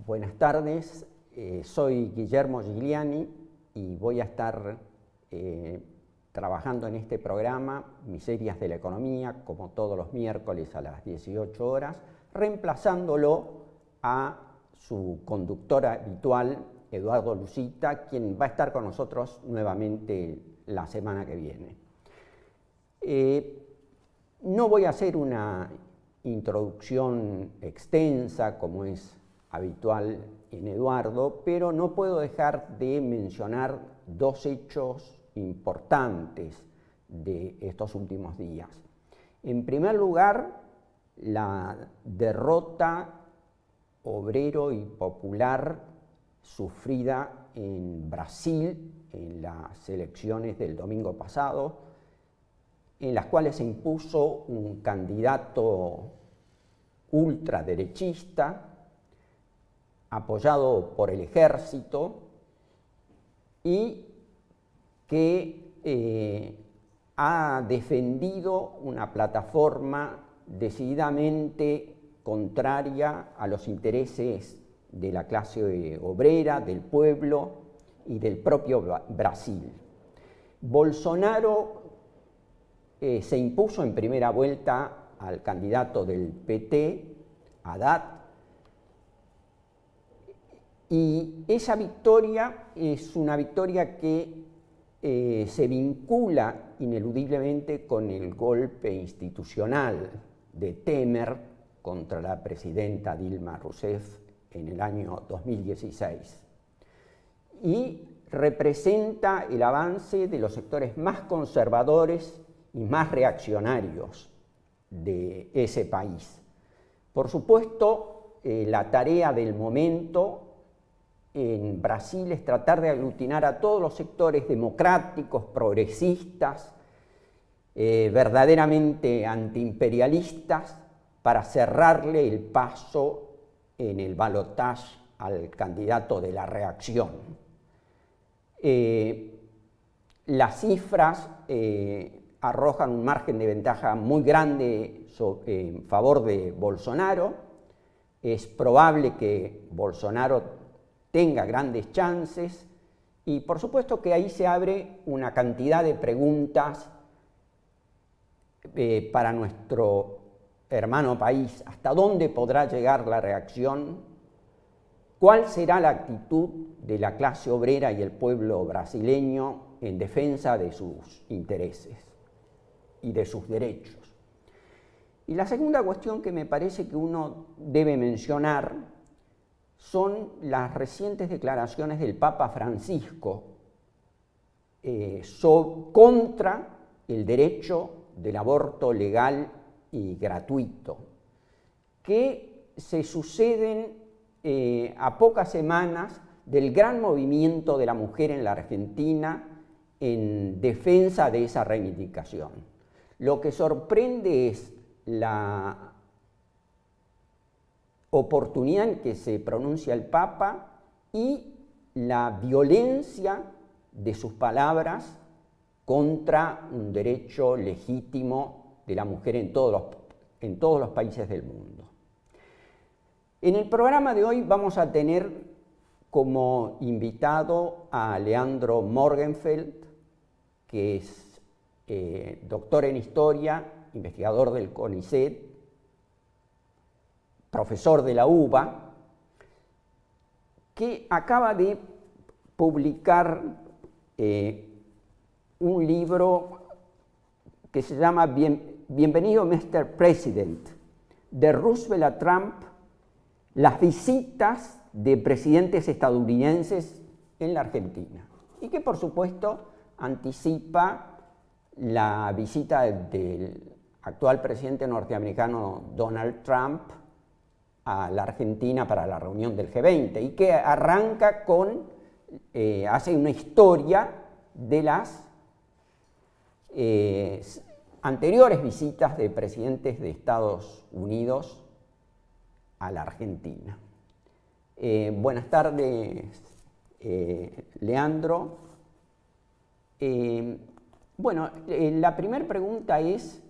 Buenas tardes, soy Guillermo Gigliani y voy a estar trabajando en este programa, Miserias de la Economía, como todos los miércoles a las 18 horas, reemplazándolo a su conductora habitual, Eduardo Lucita, quien va a estar con nosotros nuevamente la semana que viene. No voy a hacer una introducción extensa como es habitual en Eduardo, pero no puedo dejar de mencionar dos hechos importantes de estos últimos días. En primer lugar, la derrota obrero y popular sufrida en Brasil en las elecciones del domingo pasado, en las cuales se impuso un candidato ultraderechista, apoyado por el ejército, y que ha defendido una plataforma decididamente contraria a los intereses de la clase obrera, del pueblo y del propio Brasil. Bolsonaro se impuso en primera vuelta al candidato del PT, Haddad, y esa victoria es una victoria que se vincula ineludiblemente con el golpe institucional de Temer contra la presidenta Dilma Rousseff en el año 2016 y representa el avance de los sectores más conservadores y más reaccionarios de ese país. Por supuesto, la tarea del momento en Brasil es tratar de aglutinar a todos los sectores democráticos, progresistas, verdaderamente antiimperialistas, para cerrarle el paso en el balotaje al candidato de la reacción. Las cifras arrojan un margen de ventaja muy grande en favor de Bolsonaro. Es probable que Bolsonaro tenga grandes chances y por supuesto que ahí se abre una cantidad de preguntas para nuestro hermano país. ¿Hasta dónde podrá llegar la reacción? ¿Cuál será la actitud de la clase obrera y el pueblo brasileño en defensa de sus intereses y de sus derechos? Y la segunda cuestión que me parece que uno debe mencionar son las recientes declaraciones del Papa Francisco contra el derecho del aborto legal y gratuito, que se suceden a pocas semanas del gran movimiento de la mujer en la Argentina en defensa de esa reivindicación. Lo que sorprende es la oportunidad en que se pronuncia el Papa y la violencia de sus palabras contra un derecho legítimo de la mujer en todos los países del mundo. En el programa de hoy vamos a tener como invitado a Leandro Morgenfeld, que es doctor en Historia, investigador del CONICET, profesor de la UBA, que acaba de publicar un libro que se llama Bienvenido Mr. President, de Roosevelt a Trump, las visitas de presidentes estadounidenses en la Argentina, y que por supuesto anticipa la visita del actual presidente norteamericano Donald Trump a la Argentina para la reunión del G20 y que arranca hace una historia de las anteriores visitas de presidentes de Estados Unidos a la Argentina. Buenas tardes, Leandro. La primera pregunta es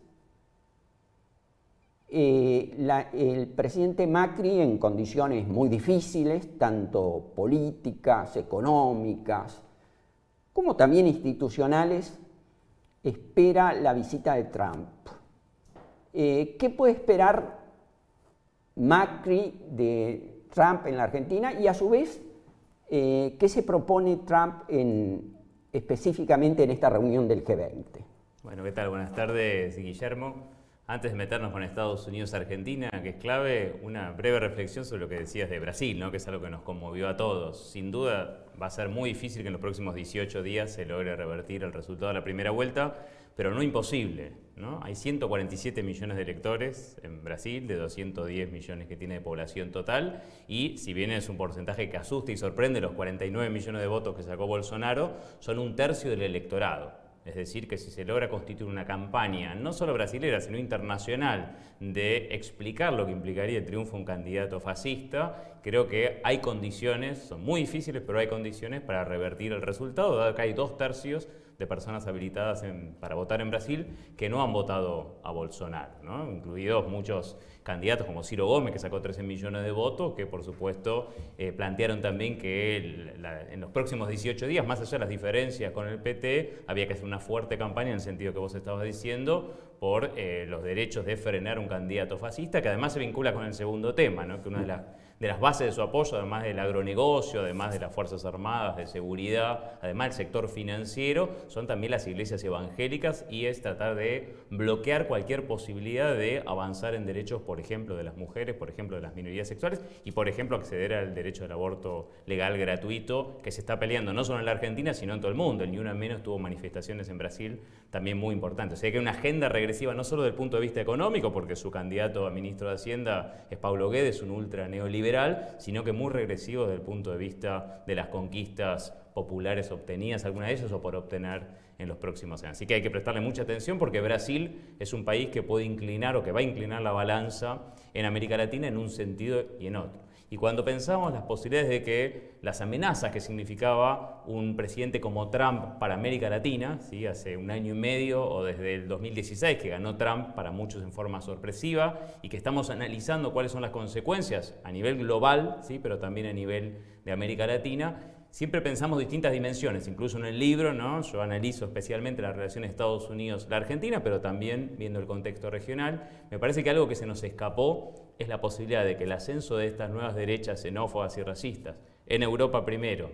El presidente Macri, en condiciones muy difíciles, tanto políticas, económicas, como también institucionales, espera la visita de Trump. ¿Qué puede esperar Macri de Trump en la Argentina? Y a su vez, ¿qué se propone Trump específicamente en esta reunión del G20? Bueno, ¿qué tal? Buenas tardes, Guillermo. Antes de meternos con Estados Unidos-Argentina, que es clave, una breve reflexión sobre lo que decías de Brasil, ¿no? Que es algo que nos conmovió a todos. Sin duda va a ser muy difícil que en los próximos 18 días se logre revertir el resultado de la primera vuelta, pero no imposible, ¿no? Hay 147 millones de electores en Brasil, de 210 millones que tiene de población total, y si bien es un porcentaje que asusta y sorprende, los 49 millones de votos que sacó Bolsonaro son un tercio del electorado. Es decir, que si se logra constituir una campaña, no solo brasilera, sino internacional, de explicar lo que implicaría el triunfo de un candidato fascista, creo que hay condiciones, son muy difíciles, pero hay condiciones para revertir el resultado, dado que hay 2/3 de personas habilitadas para votar en Brasil que no han votado a Bolsonaro, ¿no? Incluidos muchos candidatos como Ciro Gómez, que sacó 13 millones de votos, que por supuesto plantearon también que en los próximos 18 días, más allá de las diferencias con el PT, había que hacer una fuerte campaña en el sentido que vos estabas diciendo, por los derechos de frenar un candidato fascista, que además se vincula con el segundo tema, ¿no? Que una de las bases de su apoyo, además del agronegocio, además de las Fuerzas Armadas, de seguridad, además del sector financiero, son también las iglesias evangélicas, y es tratar de bloquear cualquier posibilidad de avanzar en derechos, por ejemplo, de las mujeres, por ejemplo, de las minorías sexuales, y por ejemplo, acceder al derecho al aborto legal gratuito, que se está peleando no solo en la Argentina, sino en todo el mundo. El Ni Una Menos tuvo manifestaciones en Brasil también muy importantes. O sea, que hay una agenda regresiva no solo desde el punto de vista económico, porque su candidato a ministro de Hacienda es Paulo Guedes, un ultra neoliberal, sino que muy regresivo desde el punto de vista de las conquistas populares obtenidas, algunas de ellas, o por obtener en los próximos años. Así que hay que prestarle mucha atención, porque Brasil es un país que puede inclinar o que va a inclinar la balanza en América Latina en un sentido y en otro. Y cuando pensamos las posibilidades de que las amenazas que significaba un presidente como Trump para América Latina, ¿sí? Hace un año y medio o desde el 2016 que ganó Trump para muchos en forma sorpresiva, y que estamos analizando cuáles son las consecuencias a nivel global, ¿sí? Pero también a nivel de América Latina, siempre pensamos distintas dimensiones, incluso en el libro, ¿no? Yo analizo especialmente la relación Estados Unidos-la Argentina, pero también viendo el contexto regional. Me parece que algo que se nos escapó es la posibilidad de que el ascenso de estas nuevas derechas xenófobas y racistas, en Europa primero,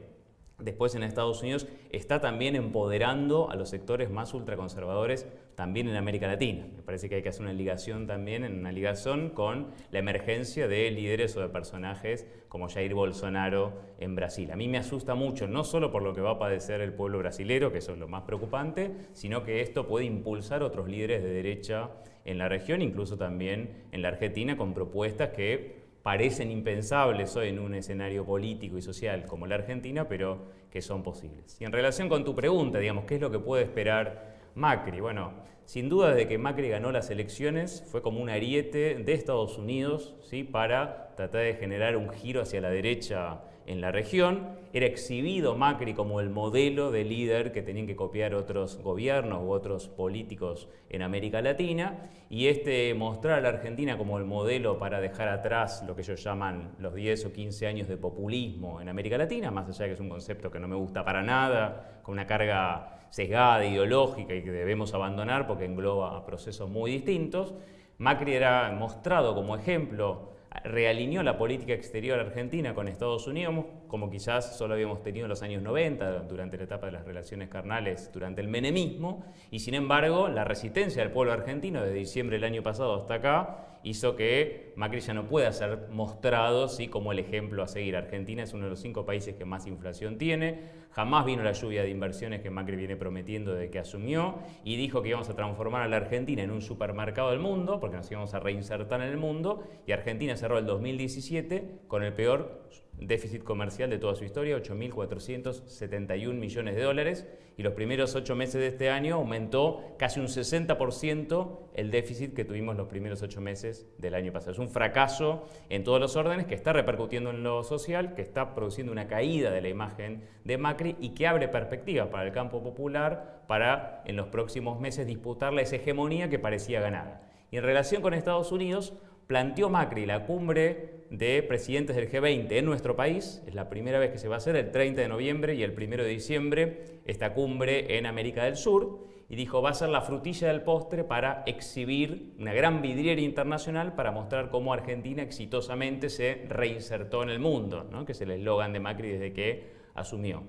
después en Estados Unidos, está también empoderando a los sectores más ultraconservadores también en América Latina. Me parece que hay que hacer una ligación también, una ligación con la emergencia de líderes o de personajes como Jair Bolsonaro en Brasil. A mí me asusta mucho, no solo por lo que va a padecer el pueblo brasilero, que eso es lo más preocupante, sino que esto puede impulsar otros líderes de derecha en la región, incluso también en la Argentina, con propuestas que parecen impensables hoy en un escenario político y social como la Argentina, pero que son posibles. Y en relación con tu pregunta, digamos, ¿qué es lo que puede esperar Macri? Bueno, sin duda desde que Macri ganó las elecciones fue como un ariete de Estados Unidos, ¿sí? Para tratar de generar un giro hacia la derecha en la región. Era exhibido Macri como el modelo de líder que tenían que copiar otros gobiernos u otros políticos en América Latina, y mostrar a la Argentina como el modelo para dejar atrás lo que ellos llaman los 10 o 15 años de populismo en América Latina, más allá de que es un concepto que no me gusta para nada, con una carga sesgada, ideológica, y que debemos abandonar porque engloba procesos muy distintos. Macri era mostrado como ejemplo, realineó la política exterior argentina con Estados Unidos, como quizás solo habíamos tenido en los años 90, durante la etapa de las relaciones carnales, durante el menemismo, y sin embargo la resistencia del pueblo argentino desde diciembre del año pasado hasta acá hizo que Macri ya no pueda ser mostrado, ¿sí? Como el ejemplo a seguir. Argentina es uno de los 5 países que más inflación tiene, jamás vino la lluvia de inversiones que Macri viene prometiendo desde que asumió, y dijo que íbamos a transformar a la Argentina en un supermercado del mundo, porque nos íbamos a reinsertar en el mundo, y Argentina cerró el 2017 con el peor déficit comercial de toda su historia, 8.471 millones de dólares, y los primeros 8 meses de este año aumentó casi un 60% el déficit que tuvimos los primeros 8 meses del año pasado. Es un fracaso en todos los órdenes que está repercutiendo en lo social, que está produciendo una caída de la imagen de Macri y que abre perspectivas para el campo popular para en los próximos meses disputarle esa hegemonía que parecía ganada. Y en relación con Estados Unidos, planteó Macri la cumbre de presidentes del G20 en nuestro país. Es la primera vez que se va a hacer, el 30 de noviembre y el 1 de diciembre, esta cumbre en América del Sur. Y dijo, va a ser la frutilla del postre para exhibir una gran vidriera internacional para mostrar cómo Argentina exitosamente se reinsertó en el mundo, ¿no? Que es el eslogan de Macri desde que asumió.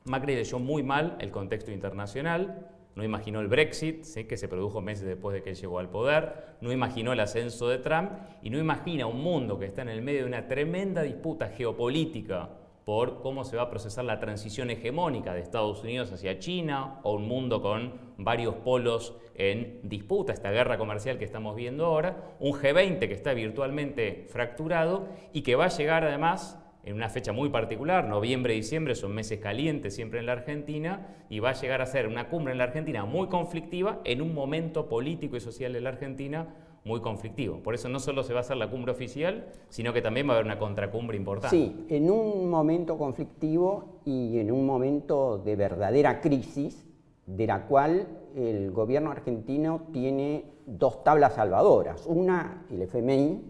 Macri leyó muy mal el contexto internacional, no imaginó el Brexit, ¿sí? Que se produjo meses después de que él llegó al poder, no imaginó el ascenso de Trump y no imagina un mundo que está en el medio de una tremenda disputa geopolítica por cómo se va a procesar la transición hegemónica de Estados Unidos hacia China, o un mundo con varios polos en disputa, esta guerra comercial que estamos viendo ahora, un G20 que está virtualmente fracturado y que va a llegar además en una fecha muy particular. Noviembre y diciembre son meses calientes siempre en la Argentina, y va a llegar a ser una cumbre en la Argentina muy conflictiva en un momento político y social de la Argentina muy conflictivo. Por eso no solo se va a hacer la cumbre oficial, sino que también va a haber una contracumbre importante. Sí, en un momento conflictivo y en un momento de verdadera crisis, de la cual el gobierno argentino tiene dos tablas salvadoras, una el FMI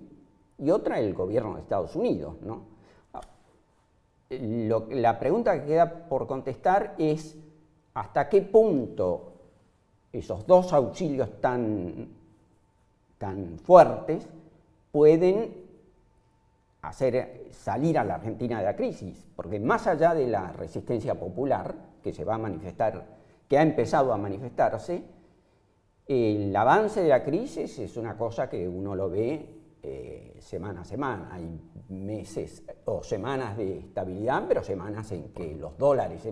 y otra el gobierno de Estados Unidos, ¿no? La pregunta que queda por contestar es hasta qué punto esos dos auxilios tan fuertes pueden hacer salir a la Argentina de la crisis, porque más allá de la resistencia popular que se va a manifestar, que ha empezado a manifestarse, el avance de la crisis es una cosa que uno lo ve semana a semana. Hay meses o semanas de estabilidad, pero semanas en que los dólares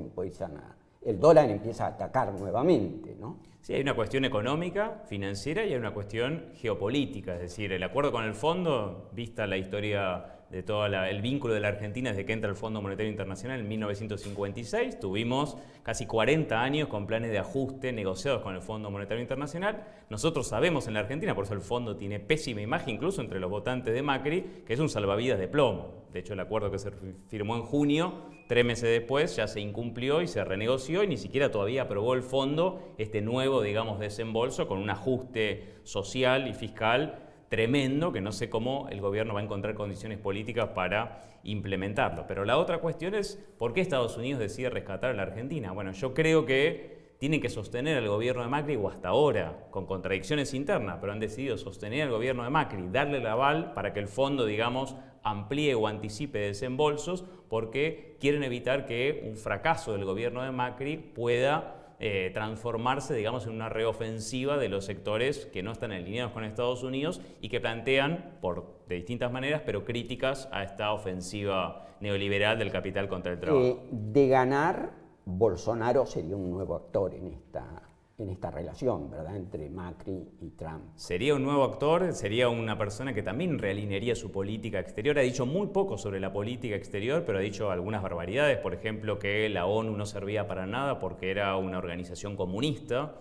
el dólar empieza a atacar nuevamente, ¿no? Sí, hay una cuestión económica, financiera, y hay una cuestión geopolítica, es decir, el acuerdo con el fondo, vista la historia de todo el vínculo de la Argentina desde que entra el Fondo Monetario Internacional en 1956, tuvimos casi 40 años con planes de ajuste negociados con el Fondo Monetario Internacional. Nosotros sabemos en la Argentina, por eso el fondo tiene pésima imagen, incluso entre los votantes de Macri, que es un salvavidas de plomo. De hecho, el acuerdo que se firmó en junio, 3 meses después, ya se incumplió y se renegoció, y ni siquiera todavía aprobó el fondo este nuevo, digamos, desembolso con un ajuste social y fiscal tremendo, que no sé cómo el gobierno va a encontrar condiciones políticas para implementarlo. Pero la otra cuestión es, ¿por qué Estados Unidos decide rescatar a la Argentina? Bueno, yo creo que tienen que sostener al gobierno de Macri, o hasta ahora, con contradicciones internas, pero han decidido sostener al gobierno de Macri, darle el aval para que el fondo, digamos, amplíe o anticipe desembolsos, porque quieren evitar que un fracaso del gobierno de Macri pueda transformarse, digamos, en una reofensiva de los sectores que no están alineados con Estados Unidos y que plantean, de distintas maneras, pero críticas a esta ofensiva neoliberal del capital contra el trabajo. De ganar, Bolsonaro sería un nuevo actor en esta relación, ¿verdad?, entre Macri y Trump. Sería un nuevo actor, sería una persona que también realinearía su política exterior. Ha dicho muy poco sobre la política exterior, pero ha dicho algunas barbaridades. Por ejemplo, que la ONU no servía para nada porque era una organización comunista.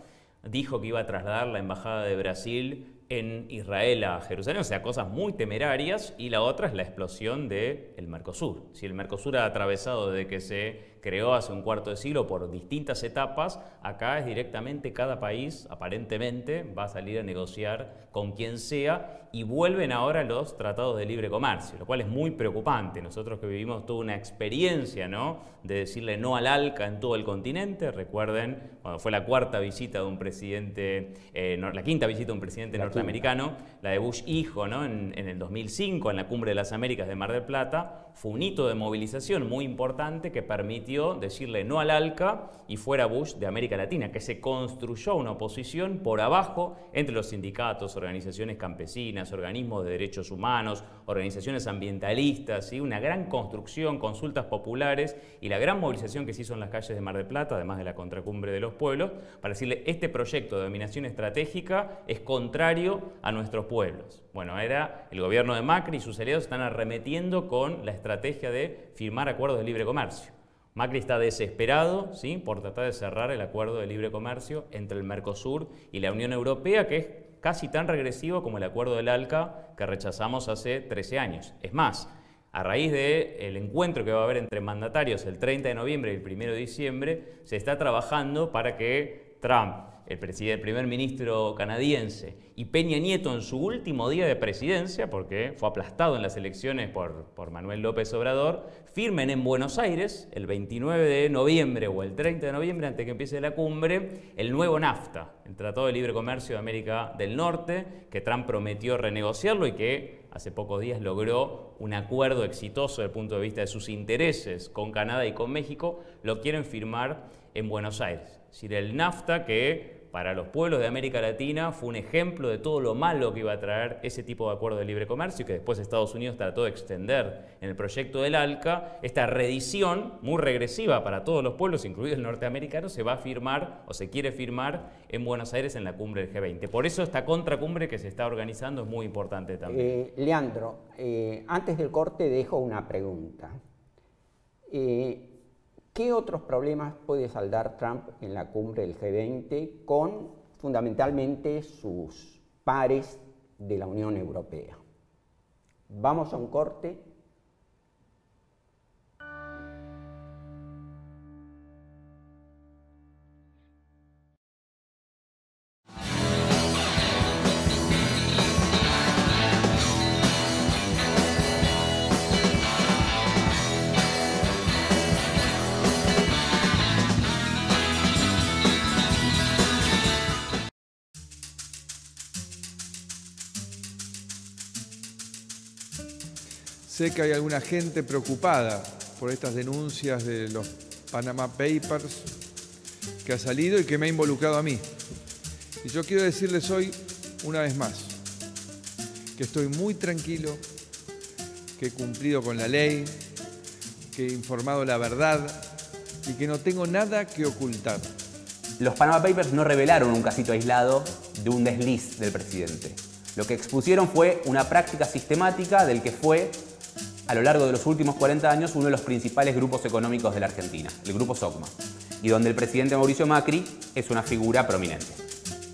Dijo que iba a trasladar la embajada de Brasil en Israel a Jerusalén, o sea, cosas muy temerarias. Y la otra es la explosión del Mercosur. Si el Mercosur ha atravesado desde que se creó hace un cuarto de siglo por distintas etapas, acá es directamente cada país, aparentemente, va a salir a negociar con quien sea, y vuelven ahora los tratados de libre comercio, lo cual es muy preocupante. Nosotros que vivimos toda una experiencia, ¿no?, de decirle no al ALCA en todo el continente. Recuerden cuando fue la cuarta visita de un presidente, la quinta visita de un presidente norteamericano, la de Bush hijo, ¿no?, en el 2005, en la Cumbre de las Américas de Mar del Plata. Fue un hito de movilización muy importante que permitió decirle no al ALCA y fuera Bush de América Latina, que se construyó una oposición por abajo entre los sindicatos, organizaciones campesinas, organismos de derechos humanos, organizaciones ambientalistas, ¿sí?, una gran construcción, consultas populares y la gran movilización que se hizo en las calles de Mar del Plata, además de la contracumbre de los pueblos, para decirle este proyecto de dominación estratégica es contrario a nuestros pueblos. Bueno, era el gobierno de Macri y sus aliados están arremetiendo con la estrategia de firmar acuerdos de libre comercio. Macri está desesperado, ¿sí?, por tratar de cerrar el acuerdo de libre comercio entre el Mercosur y la Unión Europea, que es casi tan regresivo como el acuerdo del ALCA que rechazamos hace 13 años. Es más, a raíz del encuentro que va a haber entre mandatarios el 30 de noviembre y el 1 de diciembre, se está trabajando para que Trump, el primer ministro canadiense, y Peña Nieto en su último día de presidencia, porque fue aplastado en las elecciones por Manuel López Obrador, firmen en Buenos Aires el 29 de noviembre o el 30 de noviembre, antes que empiece la cumbre, el nuevo NAFTA, el Tratado de Libre Comercio de América del Norte, que Trump prometió renegociarlo y que hace pocos días logró un acuerdo exitoso desde el punto de vista de sus intereses con Canadá y con México. Lo quieren firmar en Buenos Aires. Es decir, el NAFTA, que para los pueblos de América Latina fue un ejemplo de todo lo malo que iba a traer ese tipo de acuerdo de libre comercio y que después Estados Unidos trató de extender en el proyecto del ALCA. Esta reedición muy regresiva para todos los pueblos, incluido el norteamericano, se va a firmar o se quiere firmar en Buenos Aires en la cumbre del G20. Por eso esta contracumbre que se está organizando es muy importante también. Leandro, antes del corte dejo una pregunta. ¿Qué otros problemas puede saldar Trump en la cumbre del G20 con fundamentalmente sus pares de la Unión Europea? Vamos a un corte. Sé que hay alguna gente preocupada por estas denuncias de los Panama Papers que ha salido y que me ha involucrado a mí. Y yo quiero decirles hoy, una vez más, que estoy muy tranquilo, que he cumplido con la ley, que he informado la verdad y que no tengo nada que ocultar. Los Panama Papers no revelaron un casito aislado de un desliz del presidente. Lo que expusieron fue una práctica sistemática del que fue, a lo largo de los últimos 40 años, uno de los principales grupos económicos de la Argentina, el Grupo Socma, y donde el presidente Mauricio Macri es una figura prominente.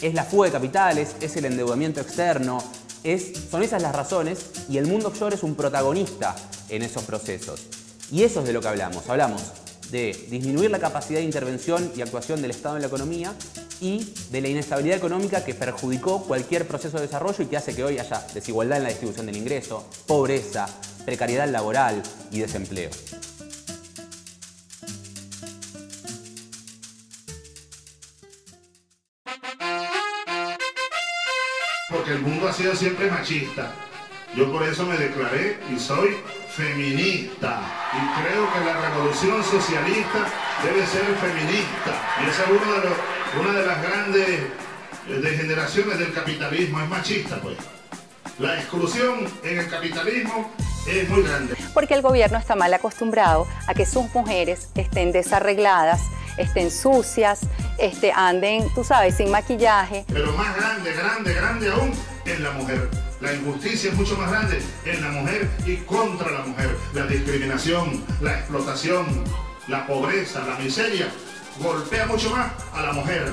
Es la fuga de capitales, es el endeudamiento externo, son esas las razones, y el mundo offshore es un protagonista en esos procesos. Y eso es de lo que hablamos. Hablamos de disminuir la capacidad de intervención y actuación del Estado en la economía y de la inestabilidad económica que perjudicó cualquier proceso de desarrollo y que hace que hoy haya desigualdad en la distribución del ingreso, pobreza, precariedad laboral y desempleo. Porque el mundo ha sido siempre machista. Yo por eso me declaré y soy feminista. Y creo que la revolución socialista debe ser feminista. Y esa es una de las grandes degeneraciones del capitalismo, es machista, pues. La exclusión en el capitalismo es muy grande. Porque el gobierno está mal acostumbrado a que sus mujeres estén desarregladas, estén sucias, anden, tú sabes, sin maquillaje. Pero más grande aún es la mujer. La injusticia es mucho más grande en la mujer y contra la mujer. La discriminación, la explotación, la pobreza, la miseria golpea mucho más a la mujer.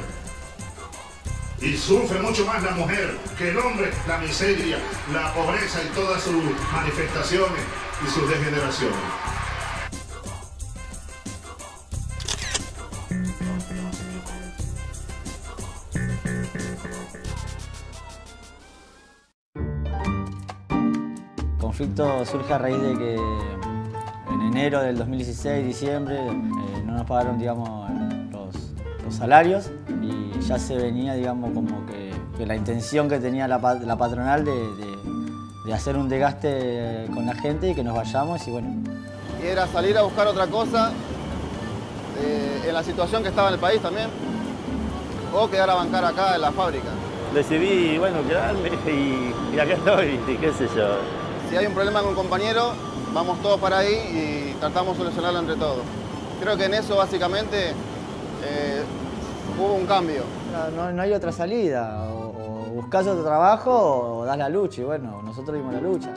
Y sufre mucho más la mujer que el hombre, la miseria, la pobreza y todas sus manifestaciones y sus degeneraciones. El conflicto surge a raíz de que en enero del 2016, diciembre, no nos pagaron, digamos, los salarios y ya se venía, digamos, como que la intención que tenía la patronal de hacer un desgaste con la gente y que nos vayamos y bueno. Y era salir a buscar otra cosa en la situación que estaba en el país también o quedar a bancar acá en la fábrica. Decidí, bueno, quedarme y acá estoy, y qué sé yo. Si hay un problema con un compañero, vamos todos para ahí y tratamos de solucionarlo entre todos. Creo que en eso básicamente hubo un cambio. No hay otra salida, o buscás otro trabajo o das la lucha y bueno, nosotros dimos la lucha.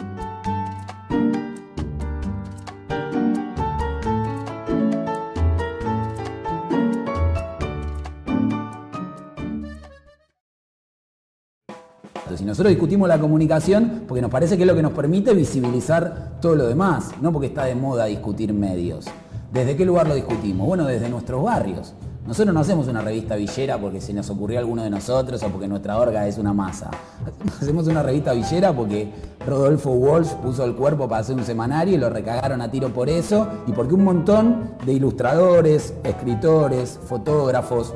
Si nosotros discutimos la comunicación, porque nos parece que es lo que nos permite visibilizar todo lo demás, no porque está de moda discutir medios. ¿Desde qué lugar lo discutimos? Bueno, desde nuestros barrios. Nosotros no hacemos una revista villera porque se nos ocurrió a alguno de nosotros o porque nuestra orga es una masa. Hacemos una revista villera porque Rodolfo Walsh puso el cuerpo para hacer un semanario y lo recagaron a tiro por eso, y porque un montón de ilustradores, escritores, fotógrafos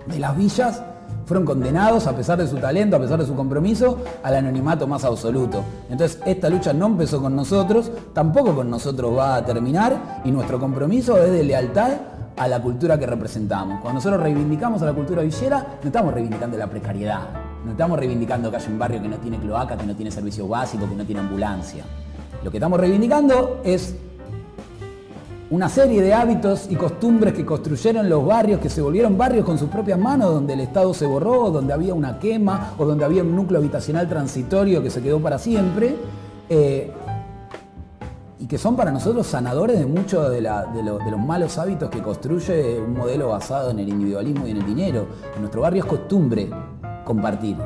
de las villas fueron condenados, a pesar de su talento, a pesar de su compromiso, al anonimato más absoluto. Entonces, esta lucha no empezó con nosotros, tampoco con nosotros va a terminar, y nuestro compromiso es de lealtad a la cultura que representamos. Cuando nosotros reivindicamos a la cultura villera, no estamos reivindicando la precariedad, no estamos reivindicando que haya un barrio que no tiene cloaca, que no tiene servicios básicos, que no tiene ambulancia. Lo que estamos reivindicando es una serie de hábitos y costumbres que construyeron los barrios, que se volvieron barrios con sus propias manos, donde el Estado se borró, donde había una quema o donde había un núcleo habitacional transitorio que se quedó para siempre, y que son para nosotros sanadores de muchos de los malos hábitos que construye un modelo basado en el individualismo y en el dinero. En nuestro barrio es costumbre compartir.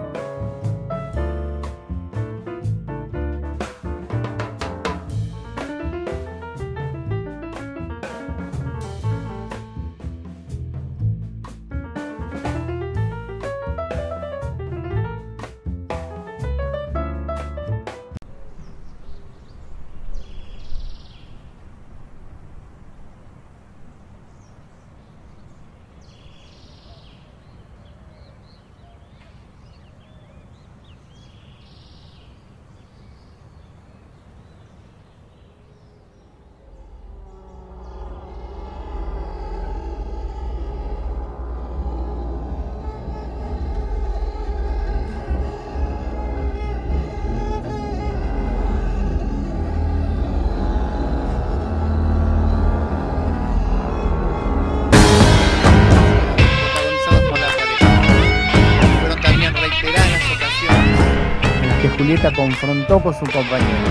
Julieta confrontó con su compañero.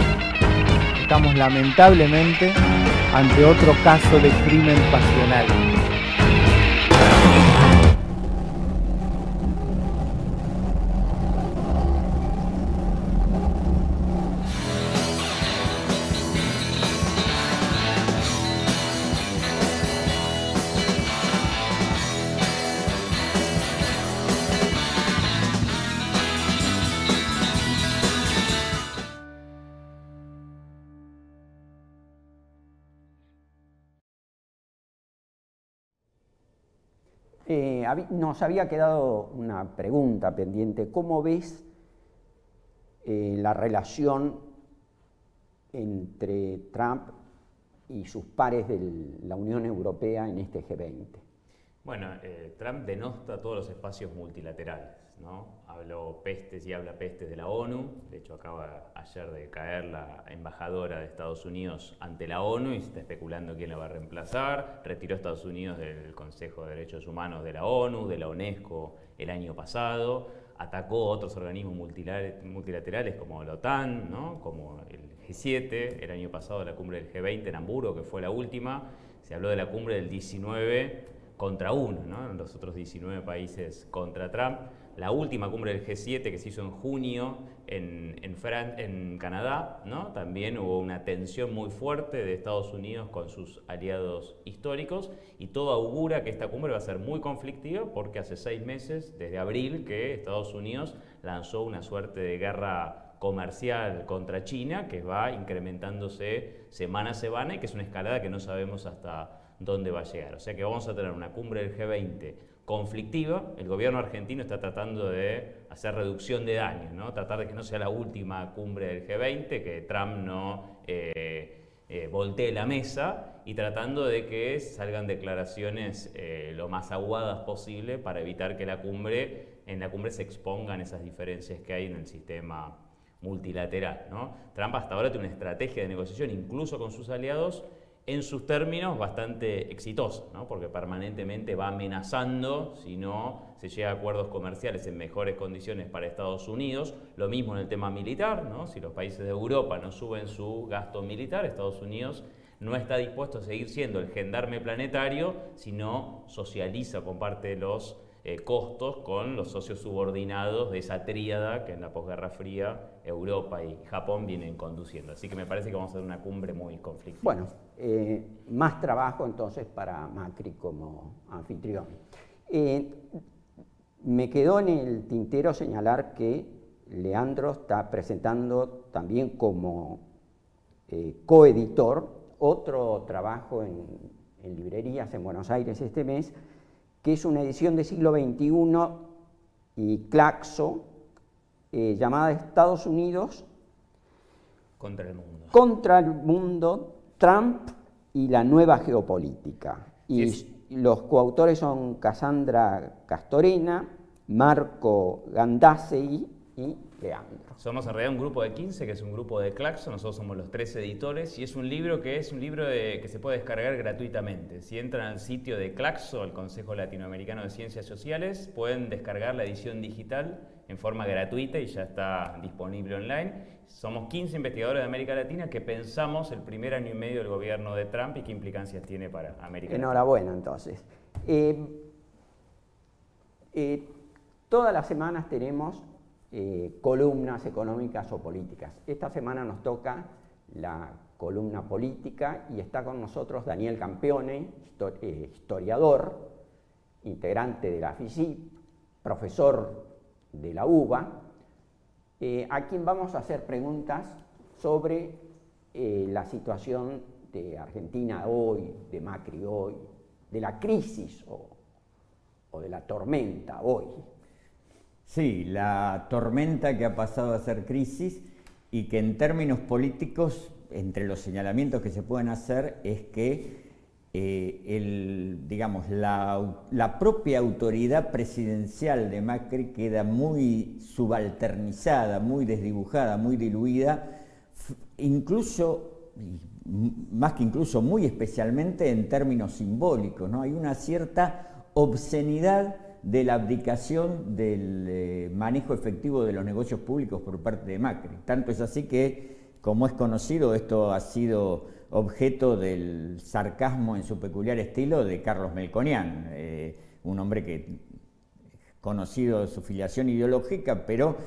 Estamos lamentablemente ante otro caso de crimen pasional. Nos había quedado una pregunta pendiente. ¿Cómo ves la relación entre Trump y sus pares de la Unión Europea en este G20? Bueno, Trump denosta todos los espacios multilaterales, ¿no? Habló pestes y habla pestes de la ONU. De hecho, acaba ayer de caer la embajadora de Estados Unidos ante la ONU y se está especulando quién la va a reemplazar. Retiró a Estados Unidos del Consejo de Derechos Humanos de la ONU, de la UNESCO el año pasado. Atacó otros organismos multilaterales como la OTAN, ¿no? Como el G7. El año pasado la cumbre del G20 en Hamburgo, que fue la última. Se habló de la cumbre del 19 contra 1, ¿no? Los otros 19 países contra Trump. La última cumbre del G7 que se hizo en junio en Canadá, ¿no? También hubo una tensión muy fuerte de Estados Unidos con sus aliados históricos, y todo augura que esta cumbre va a ser muy conflictiva porque hace 6 meses, desde abril, que Estados Unidos lanzó una suerte de guerra comercial contra China que va incrementándose semana a semana y que es una escalada que no sabemos hasta dónde va a llegar. O sea que vamos a tener una cumbre del G20 conflictiva. El gobierno argentino está tratando de hacer reducción de daños, ¿no? Tratar de que no sea la última cumbre del G20, que Trump no voltee la mesa, y tratando de que salgan declaraciones lo más agudas posible para evitar que en la cumbre se expongan esas diferencias que hay en el sistema multilateral, ¿no? Trump hasta ahora tiene una estrategia de negociación, incluso con sus aliados, en sus términos bastante exitosa, ¿no? Porque permanentemente va amenazando si no se llega a acuerdos comerciales en mejores condiciones para Estados Unidos. Lo mismo en el tema militar, ¿no? Si los países de Europa no suben su gasto militar, Estados Unidos no está dispuesto a seguir siendo el gendarme planetario si no socializa con parte de los costos con los socios subordinados de esa tríada que en la posguerra fría Europa y Japón vienen conduciendo. Así que me parece que vamos a tener una cumbre muy conflictiva. Bueno, más trabajo entonces para Macri como anfitrión. Me quedó en el tintero señalar que Leandro está presentando también como coeditor otro trabajo en librerías en Buenos Aires este mes, que es una edición de siglo XXI y Claxo, llamada Estados Unidos contra el mundo. Contra el mundo, Trump y la nueva geopolítica. Y los coautores son Cassandra Castorena, Marco Gandasegui y Leandro. Somos en realidad un grupo de 15, que es un grupo de Claxo, nosotros somos los 13 editores, y es un libro que se puede descargar gratuitamente. Si entran al sitio de Claxo, el Consejo Latinoamericano de Ciencias Sociales, pueden descargar la edición digital en forma gratuita y ya está disponible online. Somos 15 investigadores de América Latina que pensamos el primer año y medio del gobierno de Trump y qué implicancias tiene para América Latina. Enhorabuena, entonces. Todas las semanas tenemos columnas económicas o políticas. Esta semana nos toca la columna política y está con nosotros Daniel Campione, historiador, integrante de la FICIP, profesor de la UBA, a quien vamos a hacer preguntas sobre la situación de Argentina hoy, de Macri hoy, de la crisis o de la tormenta hoy. Sí, la tormenta que ha pasado a ser crisis y que en términos políticos, entre los señalamientos que se pueden hacer, es que la propia autoridad presidencial de Macri queda muy subalternizada, muy desdibujada, muy diluida, incluso, más que incluso, muy especialmente en términos simbólicos, ¿no? Hay una cierta obscenidad de la abdicación del manejo efectivo de los negocios públicos por parte de Macri. Tanto es así que, como es conocido, esto ha sido objeto del sarcasmo en su peculiar estilo de Carlos Melconian, un hombre que conocido de su filiación ideológica, pero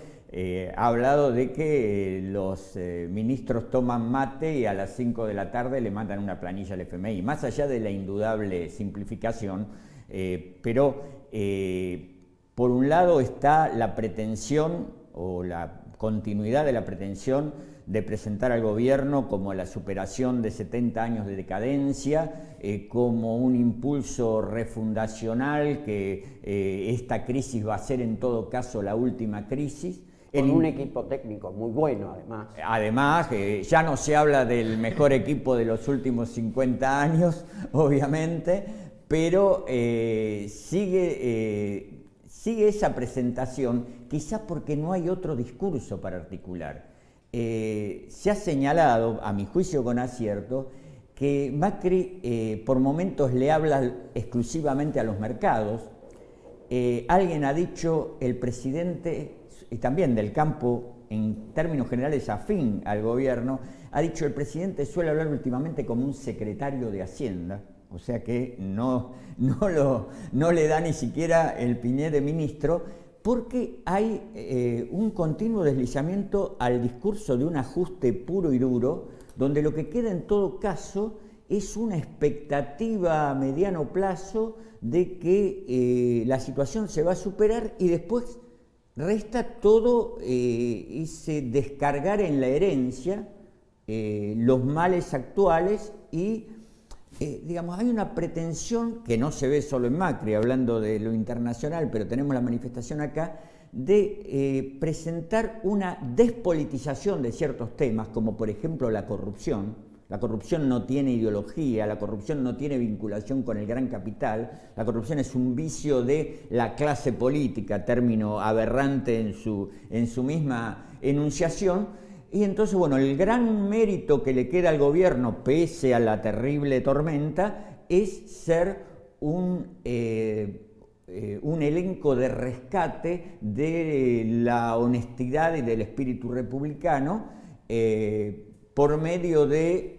ha hablado de que los ministros toman mate y a las 5 de la tarde le mandan una planilla al FMI, más allá de la indudable simplificación, pero por un lado está la pretensión o la continuidad de la pretensión de presentar al gobierno como la superación de 70 años de decadencia, como un impulso refundacional, que esta crisis va a ser en todo caso la última crisis. Con un equipo técnico muy bueno, además. Además, ya no se habla del mejor equipo de los últimos 50 años, obviamente, pero sigue esa presentación, quizá porque no hay otro discurso para articular. Se ha señalado, a mi juicio con acierto, que Macri por momentos le habla exclusivamente a los mercados. Alguien ha dicho, el presidente, y también del campo, en términos generales afín al gobierno, ha dicho, el presidente suele hablar últimamente como un secretario de Hacienda, o sea que no le da ni siquiera el piñé de ministro, porque hay un continuo deslizamiento al discurso de un ajuste puro y duro, donde lo que queda en todo caso es una expectativa a mediano plazo de que la situación se va a superar y después resta todo ese descargar en la herencia los males actuales y hay una pretensión que no se ve solo en Macri, hablando de lo internacional, pero tenemos la manifestación acá, de presentar una despolitización de ciertos temas, como por ejemplo la corrupción. La corrupción no tiene ideología, la corrupción no tiene vinculación con el gran capital, la corrupción es un vicio de la clase política, término aberrante en su misma enunciación. Y entonces, bueno, el gran mérito que le queda al gobierno, pese a la terrible tormenta, es ser un elenco de rescate de la honestidad y del espíritu republicano por medio de,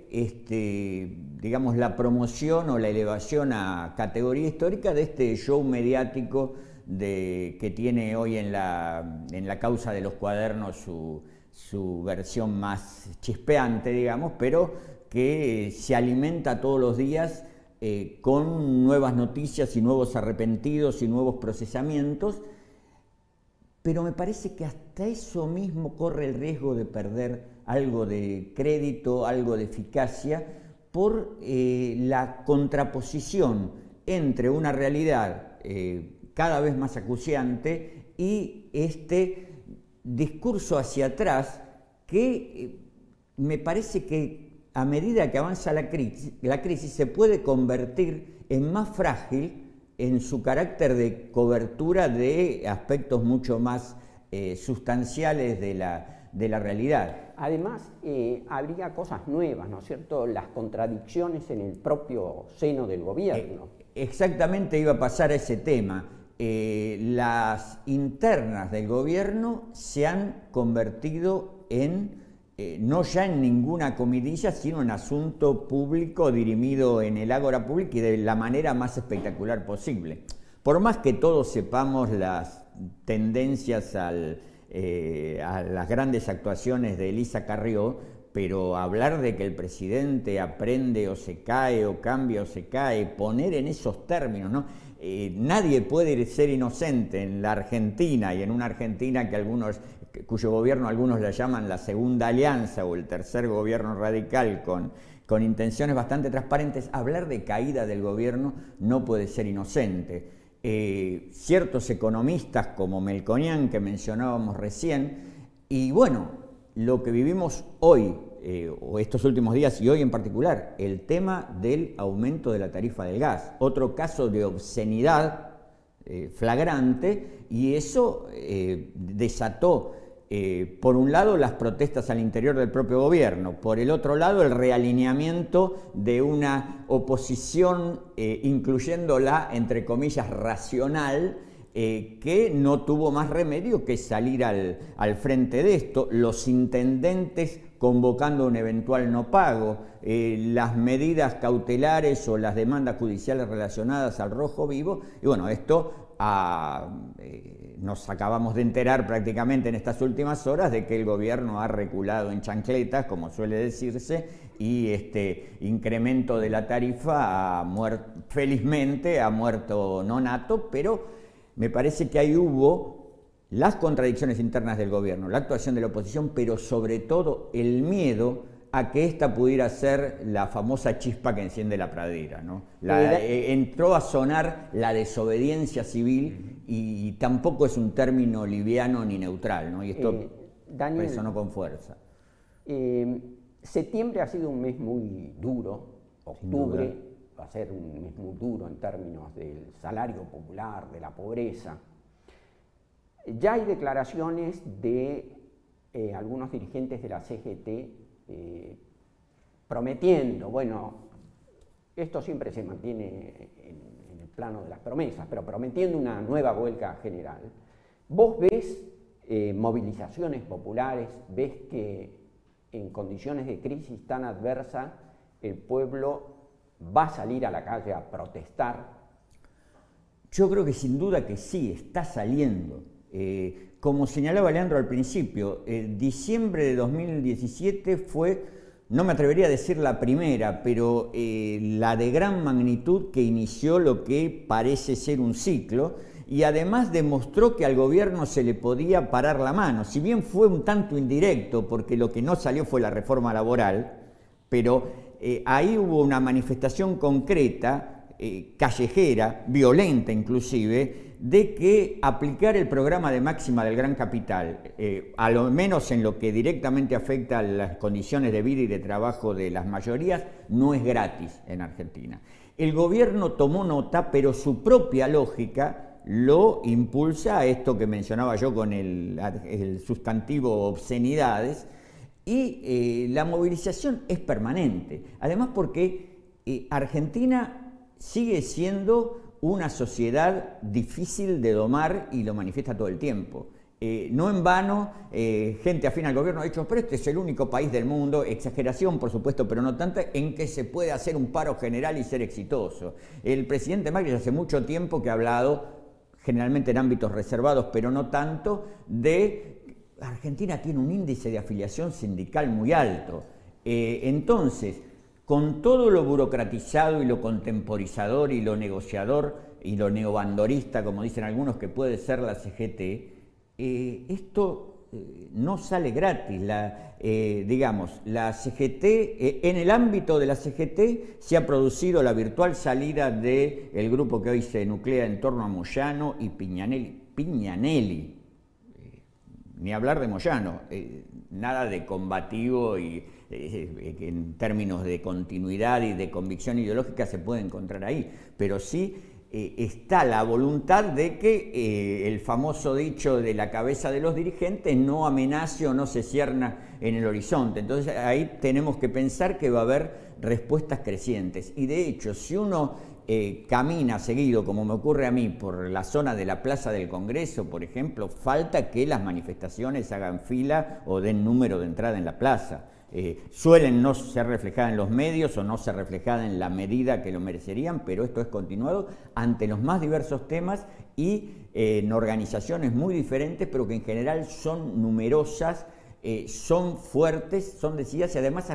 la promoción o la elevación a categoría histórica de este show mediático que tiene hoy en la causa de los cuadernos su versión más chispeante, digamos, pero que se alimenta todos los días con nuevas noticias y nuevos arrepentidos y nuevos procesamientos, pero me parece que hasta eso mismo corre el riesgo de perder algo de crédito, algo de eficacia, por la contraposición entre una realidad cada vez más acuciante y este discurso hacia atrás que me parece que a medida que avanza la crisis se puede convertir en más frágil en su carácter de cobertura de aspectos mucho más sustanciales de la realidad. Además, habría cosas nuevas, ¿no es cierto? Las contradicciones en el propio seno del gobierno. Exactamente iba a pasar a ese tema. Las internas del gobierno se han convertido en, no ya en ninguna comidilla, sino en asunto público dirimido en el ágora pública y de la manera más espectacular posible. Por más que todos sepamos las tendencias a las grandes actuaciones de Elisa Carrió, pero hablar de que el presidente aprende o se cae, o cambia o se cae, poner en esos términos, ¿no? Nadie puede ser inocente en la Argentina, y en una Argentina cuyo gobierno algunos la llaman la segunda alianza o el tercer gobierno radical con intenciones bastante transparentes. Hablar de caída del gobierno no puede ser inocente. Ciertos economistas como Melconian, que mencionábamos recién, y bueno, lo que vivimos hoy, o estos últimos días y hoy en particular, el tema del aumento de la tarifa del gas, otro caso de obscenidad flagrante, y eso desató por un lado las protestas al interior del propio gobierno, por el otro lado el realineamiento de una oposición, incluyéndola entre comillas racional, que no tuvo más remedio que salir al frente de esto, los intendentes convocando un eventual no pago, las medidas cautelares o las demandas judiciales relacionadas al rojo vivo, y bueno, esto nos acabamos de enterar prácticamente en estas últimas horas de que el gobierno ha reculado en chancletas, como suele decirse, y este incremento de la tarifa felizmente ha muerto nonato, pero me parece que ahí hubo las contradicciones internas del gobierno, la actuación de la oposición, pero sobre todo el miedo a que esta pudiera ser la famosa chispa que enciende la pradera, ¿no? Entró a sonar la desobediencia civil y tampoco es un término liviano ni neutral, ¿no? Y esto resonó con fuerza. Septiembre ha sido un mes muy duro, octubre va a ser un mes muy duro en términos del salario popular, de la pobreza. Ya hay declaraciones de algunos dirigentes de la CGT prometiendo, bueno, esto siempre se mantiene en el plano de las promesas, pero prometiendo una nueva huelga general. ¿Vos ves movilizaciones populares? ¿Ves que en condiciones de crisis tan adversa el pueblo va a salir a la calle a protestar? Yo creo que sin duda que sí, está saliendo. Como señalaba Leandro al principio, diciembre de 2017 fue, no me atrevería a decir la primera, pero la de gran magnitud que inició lo que parece ser un ciclo, y además demostró que al gobierno se le podía parar la mano, si bien fue un tanto indirecto, porque lo que no salió fue la reforma laboral, pero ahí hubo una manifestación concreta, callejera, violenta inclusive, de que aplicar el programa de máxima del gran capital, a lo menos en lo que directamente afecta a las condiciones de vida y de trabajo de las mayorías, no es gratis en Argentina. El gobierno tomó nota, pero su propia lógica lo impulsa a esto que mencionaba yo con el sustantivo obscenidades, y la movilización es permanente. Además porque Argentina sigue siendo una sociedad difícil de domar y lo manifiesta todo el tiempo. No en vano, gente afín al gobierno ha dicho, pero este es el único país del mundo, exageración por supuesto, pero no tanta, en que se puede hacer un paro general y ser exitoso. El presidente Macri hace mucho tiempo que ha hablado generalmente en ámbitos reservados, pero no tanto, Argentina tiene un índice de afiliación sindical muy alto. Entonces, con todo lo burocratizado y lo contemporizador y lo negociador y lo neobandorista, como dicen algunos, que puede ser la CGT, esto no sale gratis. Digamos, la CGT, en el ámbito de la CGT se ha producido la virtual salida del grupo que hoy se nuclea en torno a Moyano y Pignanelli. Ni hablar de Moyano, nada de combativo y en términos de continuidad y de convicción ideológica se puede encontrar ahí, pero sí está la voluntad de que el famoso dicho de la cabeza de los dirigentes no amenace o no se cierna en el horizonte. Entonces ahí tenemos que pensar que va a haber respuestas crecientes, y de hecho si uno camina seguido, como me ocurre a mí, por la zona de la Plaza del Congreso, por ejemplo, falta que las manifestaciones hagan fila o den número de entrada en la plaza. Suelen no ser reflejadas en los medios o no ser reflejadas en la medida que lo merecerían, pero esto es continuado ante los más diversos temas y en organizaciones muy diferentes, pero que en general son numerosas, son fuertes, son decididas y además,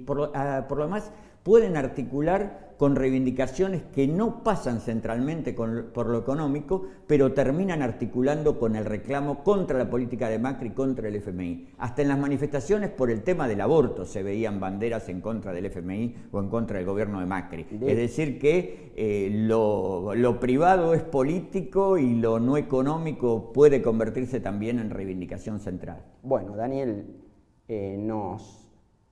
por lo demás, pueden articular con reivindicaciones que no pasan centralmente por lo económico, pero terminan articulando con el reclamo contra la política de Macri, contra el FMI. Hasta en las manifestaciones por el tema del aborto se veían banderas en contra del FMI o en contra del gobierno de Macri. Es decir que lo privado es político y lo no económico puede convertirse también en reivindicación central. Bueno, Daniel, nos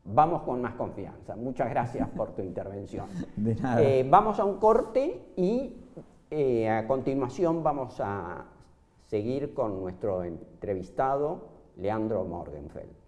vamos con más confianza. Muchas gracias por tu intervención. De nada. Vamos a un corte y a continuación vamos a seguir con nuestro entrevistado, Leandro Morgenfeld.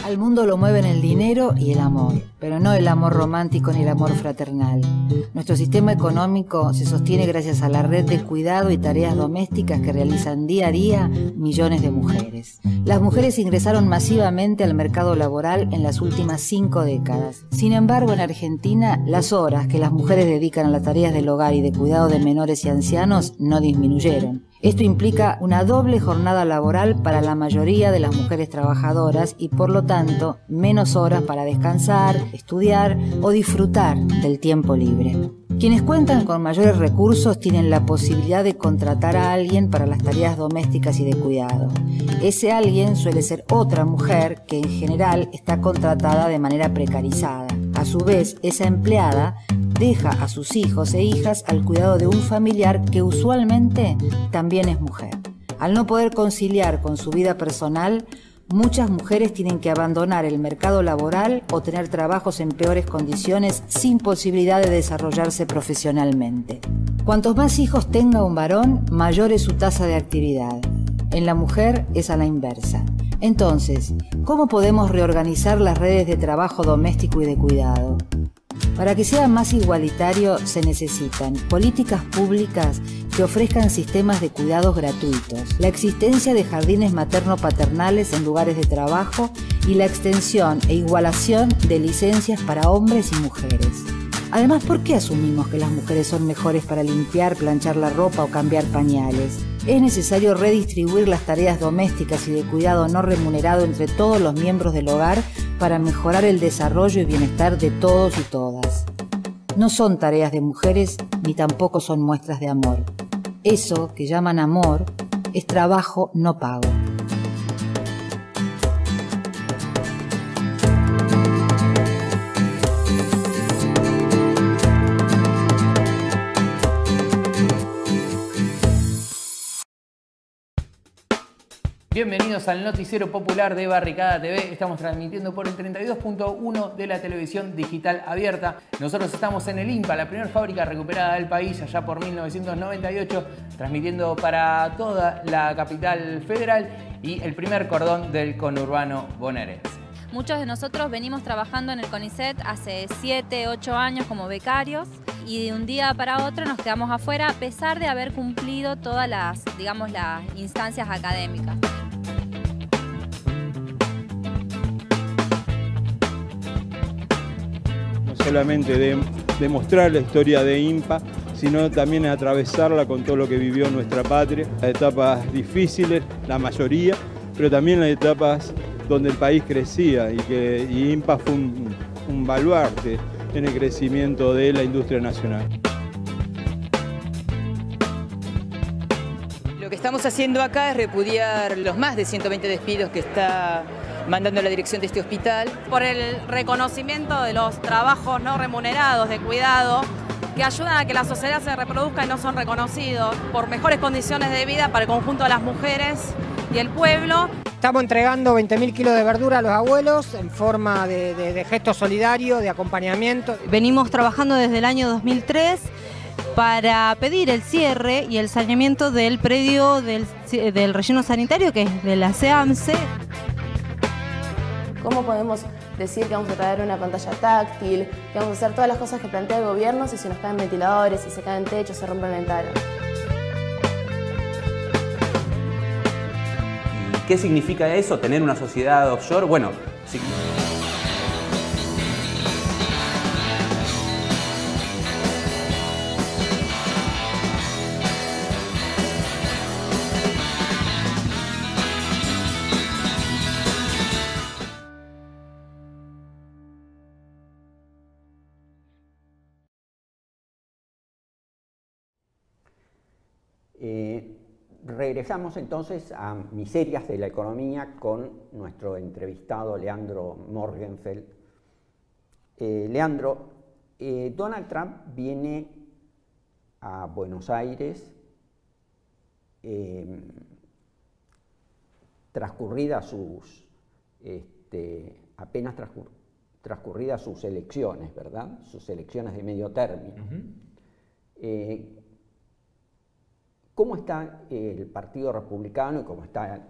Al mundo lo mueven el dinero y el amor, pero no el amor romántico ni el amor fraternal. Nuestro sistema económico se sostiene gracias a la red de cuidado y tareas domésticas que realizan día a día millones de mujeres. Las mujeres ingresaron masivamente al mercado laboral en las últimas 5 décadas. Sin embargo, en Argentina, las horas que las mujeres dedican a las tareas del hogar y de cuidado de menores y ancianos no disminuyeron. Esto implica una doble jornada laboral para la mayoría de las mujeres trabajadoras y, por lo tanto, menos horas para descansar, estudiar o disfrutar del tiempo libre. Quienes cuentan con mayores recursos tienen la posibilidad de contratar a alguien para las tareas domésticas y de cuidado. Ese alguien suele ser otra mujer que en general está contratada de manera precarizada. A su vez, esa empleada deja a sus hijos e hijas al cuidado de un familiar que usualmente también es mujer. Al no poder conciliar con su vida personal, muchas mujeres tienen que abandonar el mercado laboral o tener trabajos en peores condiciones sin posibilidad de desarrollarse profesionalmente. Cuantos más hijos tenga un varón, mayor es su tasa de actividad. En la mujer es a la inversa. Entonces, ¿cómo podemos reorganizar las redes de trabajo doméstico y de cuidado? Para que sea más igualitario se necesitan políticas públicas que ofrezcan sistemas de cuidados gratuitos, la existencia de jardines materno-paternales en lugares de trabajo y la extensión e igualación de licencias para hombres y mujeres. Además, ¿por qué asumimos que las mujeres son mejores para limpiar, planchar la ropa o cambiar pañales? Es necesario redistribuir las tareas domésticas y de cuidado no remunerado entre todos los miembros del hogar para mejorar el desarrollo y bienestar de todos y todas. No son tareas de mujeres ni tampoco son muestras de amor. Eso que llaman amor es trabajo no pago. Bienvenidos al Noticiero Popular de Barricada TV. Estamos transmitiendo por el 32.1 de la televisión digital abierta. Nosotros estamos en el INPA, la primera fábrica recuperada del país, allá por 1998, transmitiendo para toda la capital federal y el primer cordón del conurbano bonaerense. Muchos de nosotros venimos trabajando en el CONICET hace 7, 8 años como becarios y de un día para otro nos quedamos afuera a pesar de haber cumplido todas las, digamos, las instancias académicas. No solamente de mostrar la historia de INPA, sino también atravesarla con todo lo que vivió nuestra patria, las etapas difíciles, la mayoría, pero también las etapas donde el país crecía y INPA fue un baluarte en el crecimiento de la industria nacional. Lo que estamos haciendo acá es repudiar los más de 120 despidos que está mandando la dirección de este hospital. Por el reconocimiento de los trabajos no remunerados de cuidado que ayudan a que la sociedad se reproduzca y no son reconocidos, por mejores condiciones de vida para el conjunto de las mujeres y el pueblo. Estamos entregando 20.000 kilos de verdura a los abuelos en forma de gesto solidario, de acompañamiento. Venimos trabajando desde el año 2003 para pedir el cierre y el saneamiento del predio del relleno sanitario, que es de la CEAMSE. ¿Cómo podemos decir que vamos a traer una pantalla táctil, que vamos a hacer todas las cosas que plantea el gobierno si se nos caen ventiladores, si se caen techos, se rompen ventanas? ¿Qué significa eso? ¿Tener una sociedad offshore? Bueno, sí. Regresamos entonces a Miserias de la Economía con nuestro entrevistado Leandro Morgenfeld. Leandro, Donald Trump viene a Buenos Aires apenas transcurridas sus elecciones, ¿verdad? Sus elecciones de medio término. ¿Cómo está el Partido Republicano y cómo está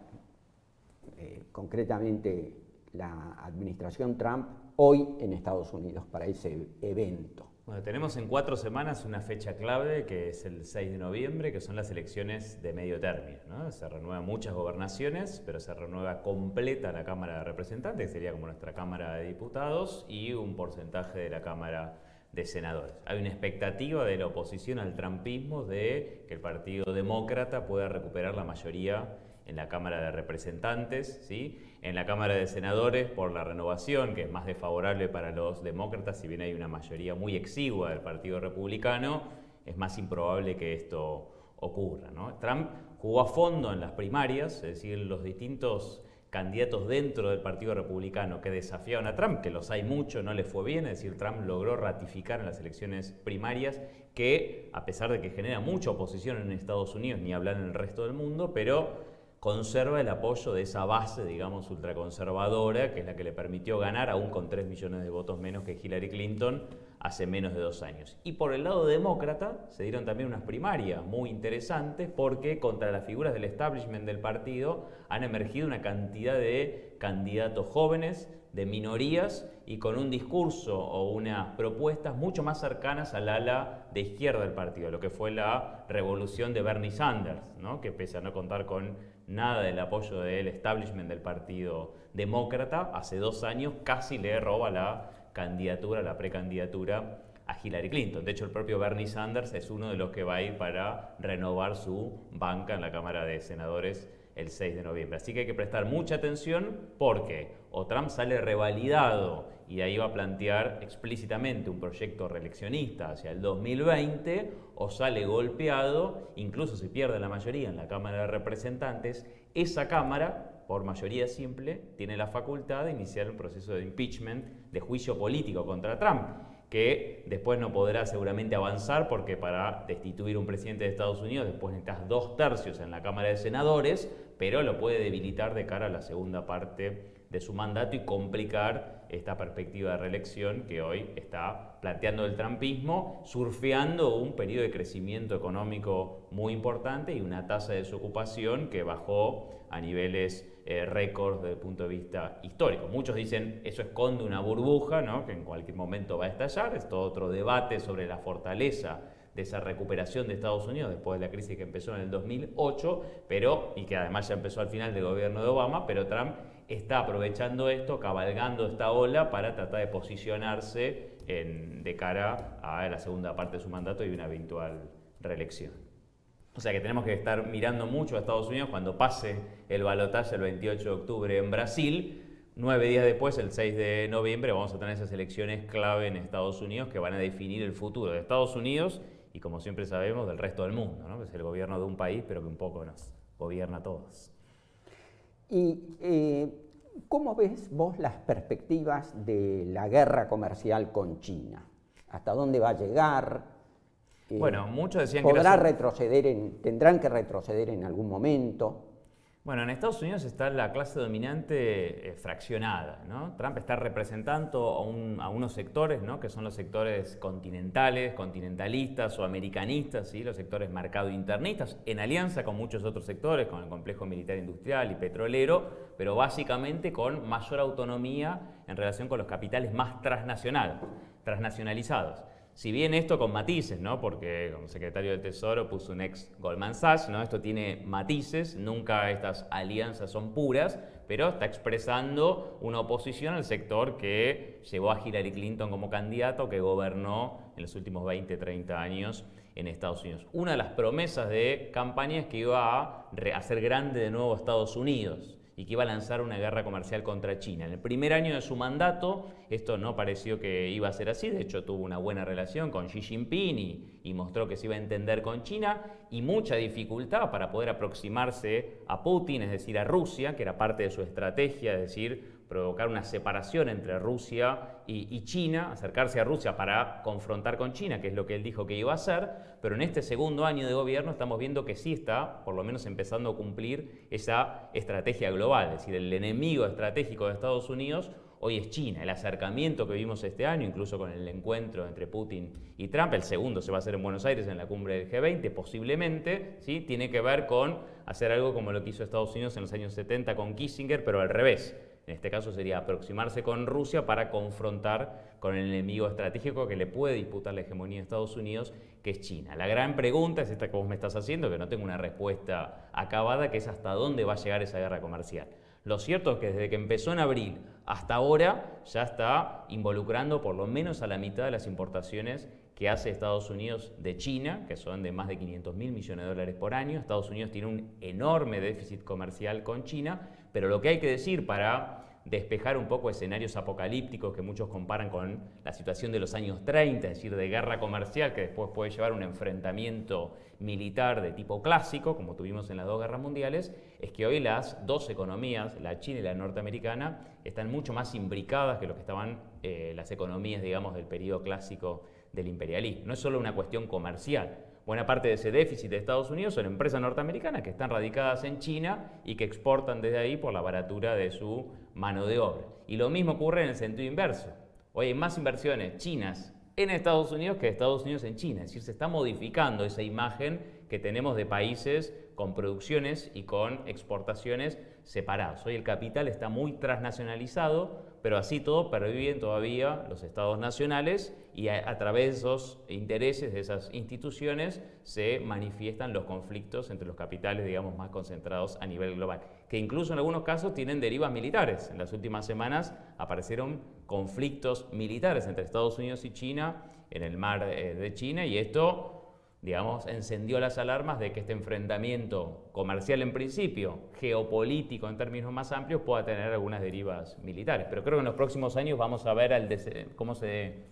concretamente la administración Trump hoy en Estados Unidos para ese evento? Bueno, tenemos en 4 semanas una fecha clave que es el 6 de noviembre, que son las elecciones de medio término, ¿no? Se renuevan muchas gobernaciones, pero se renueva completa la Cámara de Representantes, que sería como nuestra Cámara de Diputados, y un porcentaje de la Cámara de Senadores. Hay una expectativa de la oposición al trumpismo de que el Partido Demócrata pueda recuperar la mayoría en la Cámara de Representantes, ¿sí? En la Cámara de Senadores, por la renovación, que es más desfavorable para los demócratas, si bien hay una mayoría muy exigua del Partido Republicano, es más improbable que esto ocurra, ¿no? Trump jugó a fondo en las primarias, es decir, los distintos candidatos dentro del Partido Republicano que desafiaban a Trump, que los hay mucho, no les fue bien, es decir, Trump logró ratificar en las elecciones primarias que, a pesar de que genera mucha oposición en Estados Unidos, ni hablar en el resto del mundo, pero conserva el apoyo de esa base, digamos, ultraconservadora, que es la que le permitió ganar, aún con 3 millones de votos menos que Hillary Clinton, hace menos de 2 años. Y por el lado demócrata se dieron también unas primarias muy interesantes porque contra las figuras del establishment del partido han emergido una cantidad de candidatos jóvenes, de minorías y con un discurso o unas propuestas mucho más cercanas al ala de izquierda del partido, lo que fue la revolución de Bernie Sanders, ¿no? Que pese a no contar con nada del apoyo del establishment del Partido Demócrata, hace 2 años casi le roba la candidatura, la precandidatura a Hillary Clinton. De hecho, el propio Bernie Sanders es uno de los que va a ir para renovar su banca en la Cámara de Senadores el 6 de noviembre. Así que hay que prestar mucha atención porque o Trump sale revalidado y de ahí va a plantear explícitamente un proyecto reeleccionista hacia el 2020, o sale golpeado, incluso si pierde la mayoría en la Cámara de Representantes. Esa Cámara, por mayoría simple, tiene la facultad de iniciar un proceso de impeachment, de juicio político contra Trump, que después no podrá seguramente avanzar porque para destituir un presidente de Estados Unidos después necesitas 2/3 en la Cámara de Senadores, pero lo puede debilitar de cara a la segunda parte de su mandato y complicar esta perspectiva de reelección que hoy está planteando el trumpismo, surfeando un periodo de crecimiento económico muy importante y una tasa de desocupación que bajó a niveles récords desde el punto de vista histórico. Muchos dicen eso esconde una burbuja, ¿no?, que en cualquier momento va a estallar. Es todo otro debate sobre la fortaleza de esa recuperación de Estados Unidos después de la crisis que empezó en el 2008, y que además ya empezó al final del gobierno de Obama, pero Trump está aprovechando esto, cabalgando esta ola para tratar de posicionarse de cara a la segunda parte de su mandato y una eventual reelección. O sea que tenemos que estar mirando mucho a Estados Unidos cuando pase el balotaje el 28 de octubre en Brasil. 9 días después, el 6 de noviembre, vamos a tener esas elecciones clave en Estados Unidos que van a definir el futuro de Estados Unidos y, como siempre sabemos, del resto del mundo, ¿no? Es el gobierno de un país, pero que un poco nos gobierna a todos. ¿Y cómo ves vos las perspectivas de la guerra comercial con China? ¿Hasta dónde va a llegar? Bueno, muchos decían que tendrán que retroceder en algún momento. Bueno, en Estados Unidos está la clase dominante fraccionada, ¿no? Trump está representando a unos sectores, ¿no?, que son los sectores continentalistas o americanistas, ¿sí?, los sectores mercado-internistas, en alianza con muchos otros sectores, con el complejo militar industrial y petrolero, pero básicamente con mayor autonomía en relación con los capitales más transnacionalizados. Si bien esto con matices, ¿no?, porque como secretario del Tesoro puso un ex Goldman Sachs, ¿no?, esto tiene matices, nunca estas alianzas son puras, pero está expresando una oposición al sector que llevó a Hillary Clinton como candidato, que gobernó en los últimos 20, 30 años en Estados Unidos. Una de las promesas de campaña es que iba a hacer grande de nuevo a Estados Unidos y que iba a lanzar una guerra comercial contra China. En el primer año de su mandato esto no pareció que iba a ser así, de hecho tuvo una buena relación con Xi Jinping y mostró que se iba a entender con China, y mucha dificultad para poder aproximarse a Putin, es decir, a Rusia, que era parte de su estrategia, es decir, provocar una separación entre Rusia y China, acercarse a Rusia para confrontar con China, que es lo que él dijo que iba a hacer, pero en este segundo año de gobierno estamos viendo que sí está, por lo menos empezando a cumplir esa estrategia global, es decir, el enemigo estratégico de Estados Unidos hoy es China. El acercamiento que vimos este año, incluso con el encuentro entre Putin y Trump, el segundo se va a hacer en Buenos Aires en la cumbre del G20, posiblemente, ¿sí?, tiene que ver con hacer algo como lo que hizo Estados Unidos en los años 70 con Kissinger, pero al revés. En este caso sería aproximarse con Rusia para confrontar con el enemigo estratégico que le puede disputar la hegemonía de Estados Unidos, que es China. La gran pregunta es esta que vos me estás haciendo, que no tengo una respuesta acabada, que es hasta dónde va a llegar esa guerra comercial. Lo cierto es que desde que empezó en abril hasta ahora ya está involucrando por lo menos a la mitad de las importaciones que hace Estados Unidos de China, que son de más de 500.000 millones de dólares por año. Estados Unidos tiene un enorme déficit comercial con China, pero lo que hay que decir para despejar un poco escenarios apocalípticos que muchos comparan con la situación de los años 30, es decir, de guerra comercial que después puede llevar a un enfrentamiento militar de tipo clásico, como tuvimos en las dos guerras mundiales, es que hoy las dos economías, la china y la norteamericana, están mucho más imbricadas que lo que estaban las economías, digamos, del periodo clásico del imperialismo. No es solo una cuestión comercial. Buena parte de ese déficit de Estados Unidos son empresas norteamericanas que están radicadas en China y que exportan desde ahí por la baratura de su mano de obra. Y lo mismo ocurre en el sentido inverso. Hoy hay más inversiones chinas en Estados Unidos que de Estados Unidos en China. Es decir, se está modificando esa imagen que tenemos de países con producciones y con exportaciones separados. Hoy el capital está muy transnacionalizado, pero así todo perviven todavía los estados nacionales y a través de esos intereses de esas instituciones se manifiestan los conflictos entre los capitales, digamos, más concentrados a nivel global, que incluso en algunos casos tienen derivas militares. En las últimas semanas aparecieron conflictos militares entre Estados Unidos y China en el mar de China, y esto, digamos, encendió las alarmas de que este enfrentamiento comercial en principio, geopolítico en términos más amplios, pueda tener algunas derivas militares. Pero creo que en los próximos años vamos a ver cómo se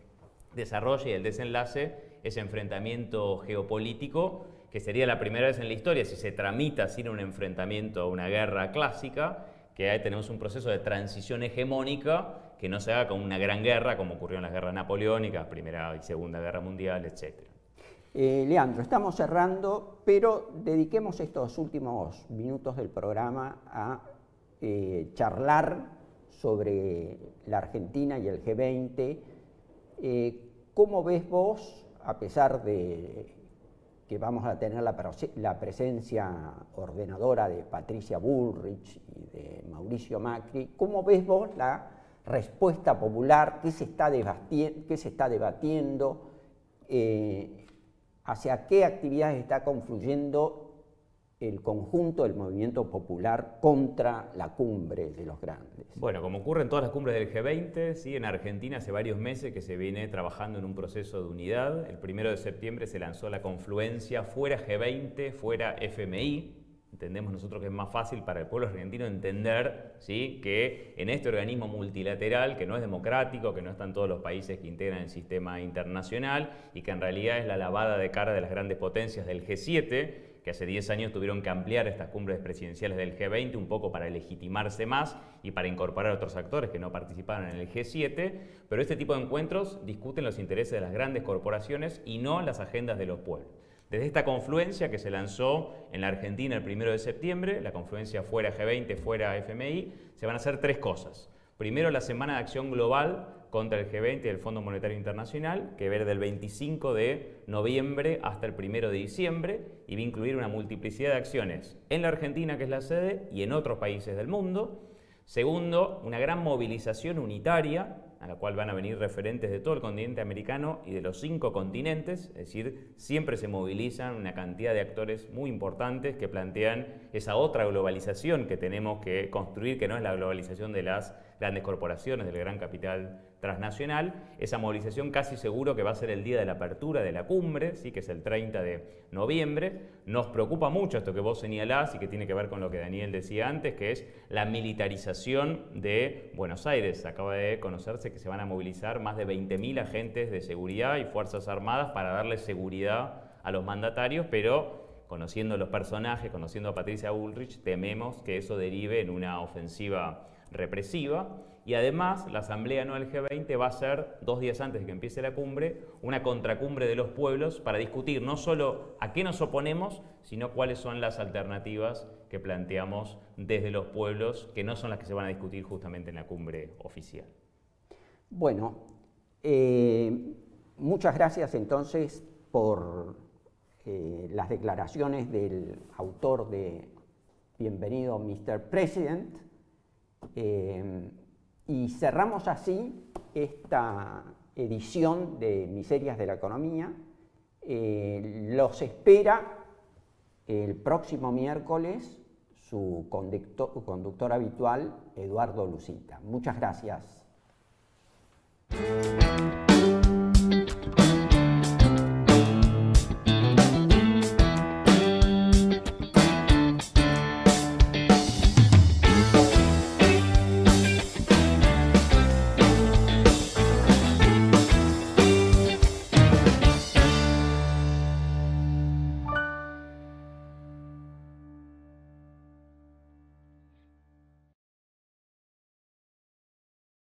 desarrolla y el desenlace ese enfrentamiento geopolítico, que sería la primera vez en la historia, si se tramita sin un enfrentamiento a una guerra clásica, que ahí tenemos un proceso de transición hegemónica que no se haga con una gran guerra, como ocurrió en las guerras napoleónicas, Primera y Segunda Guerra Mundial, etc. Leandro, estamos cerrando, pero dediquemos estos últimos minutos del programa a charlar sobre la Argentina y el G20. ¿Cómo ves vos, a pesar de que vamos a tener la presencia ordenadora de Patricia Bullrich y de Mauricio Macri, cómo ves vos la respuesta popular, qué se está debatiendo, hacia qué actividades está confluyendo el conjunto del movimiento popular contra la cumbre de los grandes? Bueno, como ocurre en todas las cumbres del G20, ¿sí? En Argentina hace varios meses que se viene trabajando en un proceso de unidad. El 1 de septiembre se lanzó la confluencia fuera G20, fuera FMI. Entendemos nosotros que es más fácil para el pueblo argentino entender, ¿sí?, que en este organismo multilateral, que no es democrático, que no están todos los países que integran el sistema internacional y que en realidad es la lavada de cara de las grandes potencias del G7, que hace 10 años tuvieron que ampliar estas cumbres presidenciales del G20 un poco para legitimarse más y para incorporar a otros actores que no participaron en el G7, pero este tipo de encuentros discuten los intereses de las grandes corporaciones y no las agendas de los pueblos. Desde esta confluencia que se lanzó en la Argentina el 1 de septiembre, la confluencia fuera G20, fuera FMI, se van a hacer tres cosas. Primero, la Semana de Acción Global contra el G20 y el Fondo Monetario Internacional, que va del 25 de noviembre hasta el 1 de diciembre y va a incluir una multiplicidad de acciones en la Argentina, que es la sede, y en otros países del mundo. Segundo, una gran movilización unitaria, a la cual van a venir referentes de todo el continente americano y de los 5 continentes, es decir, siempre se movilizan una cantidad de actores muy importantes que plantean esa otra globalización que tenemos que construir, que no es la globalización de las grandes corporaciones, del gran capital transnacional. Esa movilización casi seguro que va a ser el día de la apertura de la cumbre, ¿sí?, que es el 30 de noviembre. Nos preocupa mucho esto que vos señalás y que tiene que ver con lo que Daniel decía antes, que es la militarización de Buenos Aires. Acaba de conocerse que se van a movilizar más de 20.000 agentes de seguridad y fuerzas armadas para darle seguridad a los mandatarios, pero conociendo los personajes, conociendo a Patricia Bullrich, tememos que eso derive en una ofensiva represiva. Y además, la Asamblea Anual G20 va a ser, 2 días antes de que empiece la cumbre, una contracumbre de los pueblos para discutir no solo a qué nos oponemos, sino cuáles son las alternativas que planteamos desde los pueblos, que no son las que se van a discutir justamente en la cumbre oficial. Bueno, muchas gracias entonces por las declaraciones del autor de Bienvenido Mr. President. Y cerramos así esta edición de Miserias de la Economía. Los espera el próximo miércoles su conductor habitual, Eduardo Lucita. Muchas gracias.